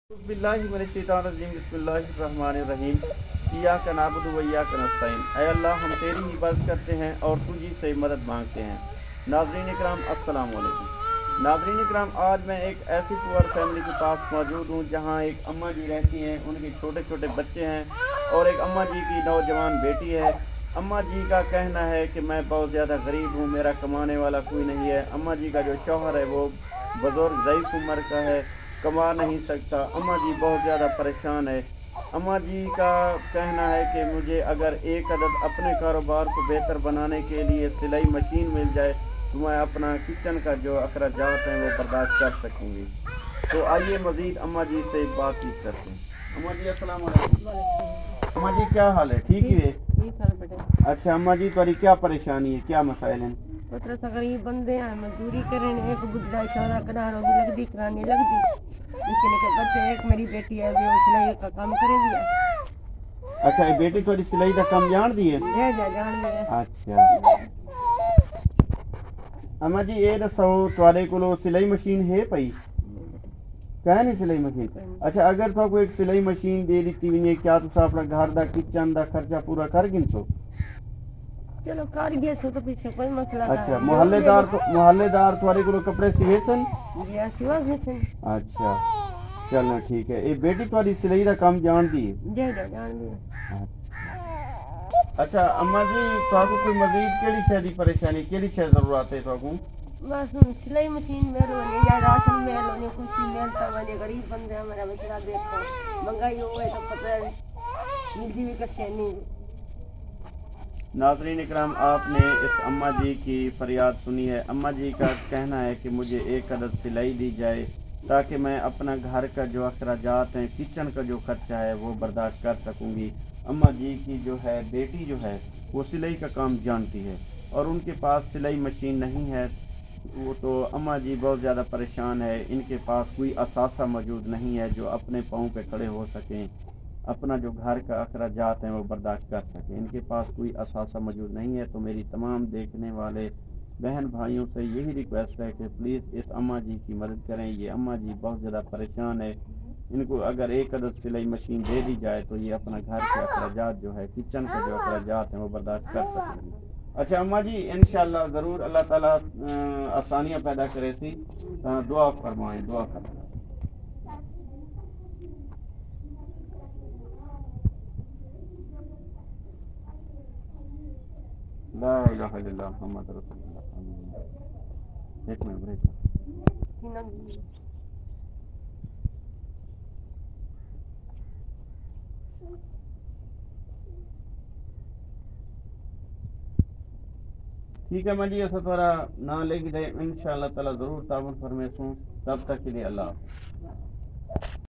बिस्मिल्लाहिर्रहमानिर्रहीम बिस्मिल्लाहिर्रहमानिर्रहीम इय्याका नअबुदु व इय्याका नस्तईन। ऐ अल्लाह हम तेरी ही इबादत करते हैं और तुझी से मदद मांगते हैं। नाज़रीन इकराम अस्सलाम वालेकुम। नाज़रीन इकराम, आज मैं एक ऐसी पुअर फैमिली के पास मौजूद हूँ जहाँ एक अम्मा जी रहती हैं, उनके छोटे छोटे बच्चे हैं और एक अम्मा जी की नौजवान बेटी है। अम्मा जी का कहना है कि मैं बहुत ज़्यादा गरीब हूँ, मेरा कमाने वाला कोई नहीं है। अम्मा जी का जो शौहर है वो बुज़ुर्ग ज़ईफ़ उम्र का है, कमा नहीं सकता। अम्मा जी बहुत ज़्यादा परेशान है। अम्मा जी का कहना है कि मुझे अगर एक अदद अपने कारोबार को बेहतर बनाने के लिए सिलाई मशीन मिल जाए तो मैं अपना किचन का जो अखराजात हैं वो बर्दाश्त कर सकूँगी। तो आइए मज़ीद अम्मा जी से बातचीत करते हैं। अम्मा जी अस्सलाम वालेकुम। अम्मा जी क्या हाल है, ठीक है? ठीक है बेटा। अच्छा अम्मा जी, तुम्हारी क्या परेशानी है, क्या मसाइल हैं? पुत्र सा गरीब बंदे हैं, मजदूरी करें, एक बुढ़ा इशारा करा रोगी लगती करानी लगती, निके निके बच्चे, एक मेरी बेटी है भी सिलाई का काम करेगी। अच्छा, ये बेटी थोड़ी सिलाई का काम जान दी है? जान दी है। अच्छा अम्मा जी, ये दसो तुहाडे कोल सिलाई मशीन है पई? कह नहीं सिलाई मशीन। अच्छा, अगर तो एक सिलाई मशीन दे दी है, क्या तुम अपना घर का किचन का खर्चा पूरा कर गिनसो? चलो कर गए सो तो पीछे कोई मसला नहीं। अच्छा, मोहल्लेदार तुम्हारे को कपड़े सिवे सन? सिवा भेजन। अच्छा चलना ठीक है। ये बेटी तुम्हारी सिलाई का काम जान दी है? जान दी है। अच्छा अम्मा जी, तुहाको कोई मजीद केड़ी शय दी परेशानी, केड़ी शय जरूरत है तुहाको? बस सिलाई मशीन मेल होनी या राशन मेल होनी, कुछ मिलता वाले गरीब बंदे हैं, मेरा बेचारा देखो महंगाई हो तो पता है मिलती भी कसे नहीं। नाज़रीन इकराम, आपने इस अम्मा जी की फरियाद सुनी है। अम्मा जी का कहना है कि मुझे एक अदद सिलाई दी जाए ताकि मैं अपना घर का जो अखराजात हैं, किचन का जो खर्चा है वो बर्दाश्त कर सकूंगी। अम्मा जी की जो है बेटी जो है वो सिलाई का काम जानती है और उनके पास सिलाई मशीन नहीं है। वो तो अम्मा जी बहुत ज़्यादा परेशान है। इनके पास कोई असासा मौजूद नहीं है जो अपने पाँव पे खड़े हो सकें, अपना जो घर का अखराजात हैं वो बर्दाश्त कर सकें। इनके पास कोई असासा मौजूद नहीं है। तो मेरी तमाम देखने वाले बहन भाइयों से यही रिक्वेस्ट है कि प्लीज़ इस अम्मा जी की मदद करें। ये अम्मा जी बहुत ज़्यादा परेशान है। इनको अगर एक अदद सिलाई मशीन दे दी जाए तो ये अपना घर के अखराजात जो है, किचन के जो अखराजात हैं वो बर्दाश्त कर सकेंगे। अच्छा अम्मा जी, इंशाअल्लाह ज़रूर अल्लाह ताला आसानियाँ पैदा करे सी। दुआ फरमाएं, दुआ करें। ला इलाहा इल्लल्लाह मुहम्मद रसूलुल्लाह। एक मिनट ब्रेक। ठीक है अम्मा जी, ऐसा थोड़ा ना लेके जाए, इंशाअल्लाह ताला ज़रूर ताबन फरमेसूँ। तब तक के लिए अल्लाह।